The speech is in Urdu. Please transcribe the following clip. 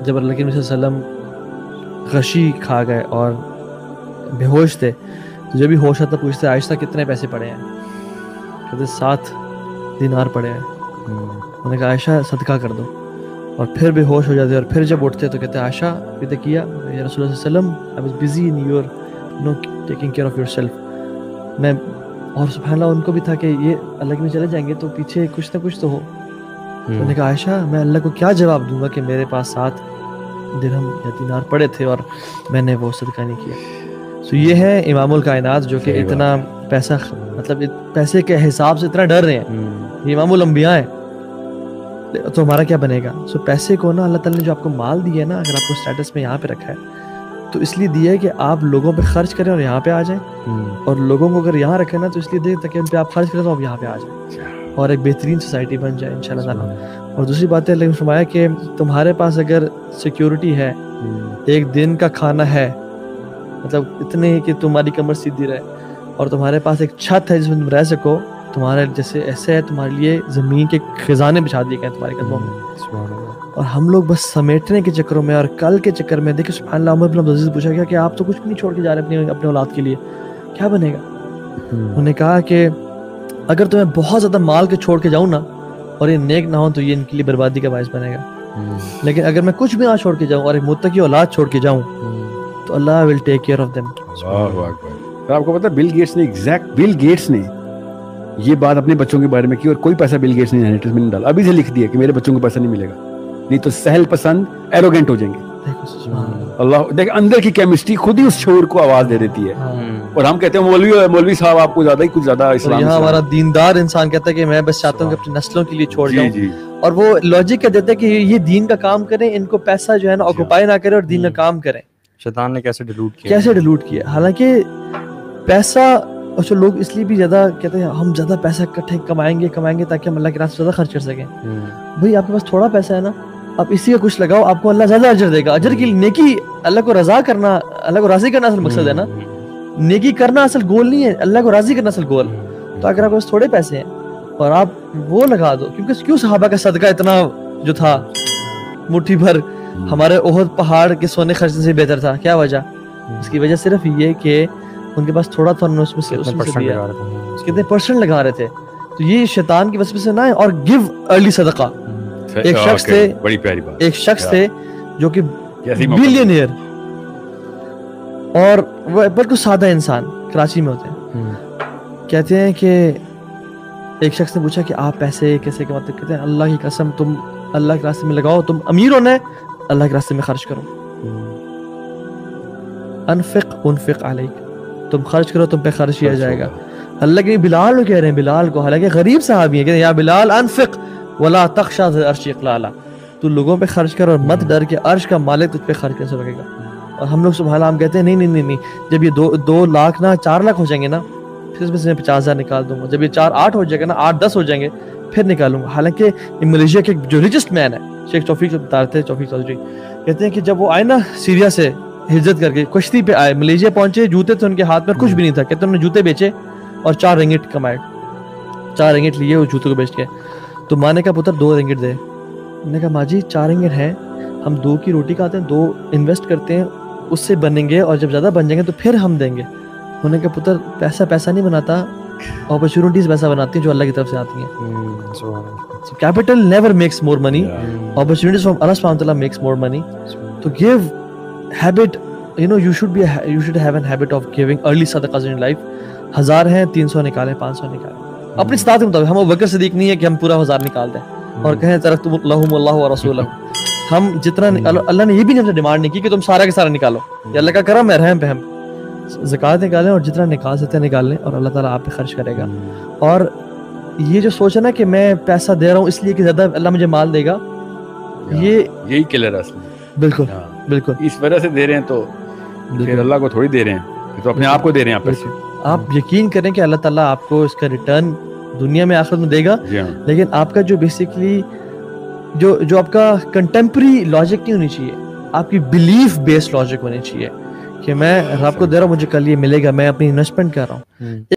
جب اللہ کے نبی صلی اللہ علیہ وسلم غشی کھا گئے اور بے ہوش تھے تو جب بھی ہوش آتا پوچھتے عائشہ کتنے پیسے پڑے ہیں؟ کہتے 7 دینار پڑے ہیں. انہوں نے کہا عائشہ صدقہ کر دو. اور پھر بے ہوش ہو جاتے اور پھر جب اٹھتے تو کہتے عائشہ یہ کیا یا رسول اللہ صلی اللہ علیہ وسلم I was busy in your taking care of yourself. میں اور سبحان اللہ ان کو بھی تھا کہ یہ اللہ کے میں چلے جائیں گے تو پیچھے کچھ نہ کچھ تو ہو. انہوں نے کہا عائشہ میں اللہ کو کیا جواب دوں گا کہ میرے پاس 7 درہم یا دینار پڑے تھے اور میں نے وہ صدقہ نہیں کیا. سو یہ ہے امام الکائنات جو کہ اتنا پیسہ مطلب پیسے کے حساب سے اتنا ڈر رہے ہیں. یہ امام الانبیاء ہیں تو ہمارا کیا بنے گا؟ سو پیسے کو نا اللہ تعالیٰ نے جو آپ کو مال دیا ہے نا اگر آپ کو اسٹیٹس میں یہاں پہ رکھا ہے تو اس لیے دیا ہے کہ آپ لوگوں پہ خرچ کریں اور یہاں پہ آ جائیں, اور لوگوں کو اگر یہاں رکھیں نا تو اس لیے دیں تاکہ ان پہ آپ خرچ کریں تو آپ یہاں پہ آ جائیں اور ایک بہترین سوسائٹی بن جائے انشاءاللہ تعالیٰ. اور دوسری بات ہے اللہ نے فرمایا کہ تمہارے پاس اگر سیکیورٹی ہے, ایک دن کا کھانا ہے, مطلب اتنے ہی کہ تمہاری کمر سیدھی رہے, اور تمہارے پاس ایک چھت ہے جس میں تم رہ سکو, تمہارے جیسے ایسے ہے تمہارے لیے زمین کے خزانے بچھا دیے گئے تمہارے قدموں میں. اور ہم لوگ بس سمیٹنے کے چکروں میں اور کل کے چکر میں دیکھیں سبحان اللہ. عمر بن عبدالعزیز سے پوچھا گیا کہ آپ تو کچھ بھی نہیں چھوڑ کے جا رہے اپنے اولاد کے لیے, کیا بنے گا؟ انہوں نے کہا کہ اگر تمہیں بہت زیادہ مال کے چھوڑ کے جاؤں نا اور یہ نیک نہ ہو تو یہ ان کے لیے بربادی کا باعث بنے گا, لیکن اگر میں کچھ بھی نہ چھوڑ کے جاؤں اور ایک متقی اولاد چھوڑ کے جاؤں تو اللہ ول ٹیک کیئر آف دیم. آپ کو پتا بل گیٹس نے یہ بات اپنے بچوں کے بارے میں کی اور کوئی پیسہ بل گیٹس نے انہیریٹنس میں نہیں ڈالا. ابھی سے لکھ دیا کہ میرے بچوں کو پیسہ نہیں ملے گا, نہیں تو سہل پسند ایروگینٹ ہو جائیں گے. اللہ دیکھ اندر کی کیمسٹری خود ہی اس شعور کو آواز دے دیتی ہے. اور ہم کہتے ہیں مولوی صاحب آپ کو زیادہ ہی کچھ زیادہ اسلام. یہاں ہمارا دیندار انسان کہتا ہے کہ میں بس چاہتا ہوں کہ اپنی نسلوں کے لیے چھوڑ جاؤں, اور وہ لاجک کہہ دیتا ہے کہ یہ دین کا کام کریں, ان کو پیسہ جو ہے نا آکوپائی نہ کرے اور دین کا کام کریں. شیطان نے کیسے ڈیلوٹ کیا. حالانکہ پیسہ اور لوگ اس لیے بھی زیادہ کہتے ہیں ہم زیادہ پیسہ اکٹھے کمائیں گے تاکہ ہم اللہ کے راستے زیادہ خرچ کر سکیں. بھائی آپ کے پاس تھوڑا پیسہ ہے نا, آپ اسی کا کچھ لگاؤ, آپ کو اللہ زیادہ اجر دے گا. اجر کی نیکی اللہ کو رضا کرنا, اللہ کو راضی کرنا اصل مقصد ہے نا. نیکی کرنا اصل گول نہیں ہے, اللہ کو راضی کرنا اصل گول. تو اگر آپ کے پاس تھوڑے پیسے ہیں اور آپ وہ لگا دو, کیونکہ کیوں صحابہ کا صدقہ اتنا جو تھا مٹھی بھر ہمارے احد پہاڑ کے سونے خرچنے سے بہتر تھا, کیا وجہ؟ اس کی وجہ صرف یہ کہ ان کے پاس تھوڑا تھا, اس میں سے دیا, کتنے پرسنٹ لگا رہے تھے. تو یہ شیطان کی وسوسے سے نہ ہے. اور گیو ارلی صدقہ. ایک شخص تھے, بڑی پیاری بات, ایک شخص تھے جو کہ بلینئر اور وہ بالکل سادہ انسان کراچی میں ہوتے ہیں. کہتے ہیں کہ ایک شخص نے پوچھا کہ آپ پیسے کیسے کماتے؟ کہتے ہیں اللہ کی قسم تم اللہ کے راستے میں لگاؤ, تم امیر ہونا ہے اللہ کے راستے میں خرچ کرو. انفق علیک, تم خرچ کرو تم پہ خرچ کیا جائے گا. اللہ کے بلال کو کہہ رہے ہیں, بلال کو, حالانکہ غریب صحابی ہیں, کہتے ہیں یا بلال انفق ولا تخشى ذی العرش اقلالا, تو لوگوں پہ خرچ کر اور مت ڈر کے عرش کا مالک تجھ پہ خرچ کیسے رکھے گا. اور ہم لوگ سبحان اللہ ہم کہتے ہیں نہیں, جب یہ 2 لاکھ نا 4 لاکھ ہو جائیں گے نا پھر اس میں سے 50,000 نکال دوں گا. جب یہ 4-8 ہو جائے گا نا 8-10 ہو جائیں گے پھر نکالوں گا. حالانکہ ملیشیا کے جو ریچسٹ مین ہے شیخ توفیق بتا رہے تھے, توفیق چودھری کہتے ہیں کہ جب وہ آئے نا سیریا سے ہجرت کر کے کشتی پہ آئے, ملیشیا پہنچے, جوتے تھے ان کے ہاتھ میں, کچھ بھی نہیں تھا. کہتے ہیں انہوں نے جوتے بیچے اور 4 رنگٹ کمائے, 4 رنگٹ لیے وہ جوتے کو بیچ کے. تو ماں نے کہا پتر 2 رنگٹ دے. انہوں نے کہا ماں جی 4 رنگٹ ہیں, ہم 2 کی روٹی کھاتے ہیں, 2 انویسٹ کرتے ہیں, اس سے بنیں گے اور جب زیادہ بن جائیں گے تو پھر ہم دیں گے. انہوں نے کہا پتر پیسہ نہیں بناتا, اپرچونیٹیز پیسہ بناتی ہیں جو اللہ کی طرف سے آتی ہیں. Capital never makes more money, opportunities from Allah سبحانہ وتعالی makes more money. To give habit, you should have a habit of giving early sadaqahs in life. 1000 ہیں 300 نکالیں, 500 نکالیں اپنی استطاعت کے مطابق. ہم ابوبکر صدیق نہیں ہے کہ ہم پورا 1000 نکال دیں اور کہیں ترکتم لہم اللہ ورسولہ. ہم جتنا اللہ نے یہ بھی ہم سے ڈیمانڈ نہیں کی کہ تم سارا کے سارا نکالو, یہ اللہ کا کرم ہے, رحم پہ ہم زکوٰۃ نکالیں اور جتنا نکال سکتے ہیں نکال لیں اور اللہ تعالیٰ آپ پہ خرچ کرے گا. اور یہ جو سوچ ہے نا کہ میں پیسہ دے رہا ہوں اس لیے کہ زیادہ اللہ مجھے مال دے گا, یہی کلر ہے اصل. بالکل اس وجہ سے دے رہے ہیں تو پھر اللہ کو تھوڑی دے رہے ہیں, تو اپنے آپ کو دے رہے ہیں. آپ یقین کریں کہ اللہ تعالیٰ آپ کو اس کا ریٹرن دنیا میں آخرت میں دے گا, لیکن آپ کا جو بیسیکلی جو آپ کا کنٹمپری لاجک نہیں ہونی چاہیے, آپ کی بلیف بیسڈ لاجک ہونی چاہیے کہ میں رب کو دے رہا ہوں, مجھے کل یہ ملے گا, میں اپنی انویسٹمنٹ کر رہا ہوں.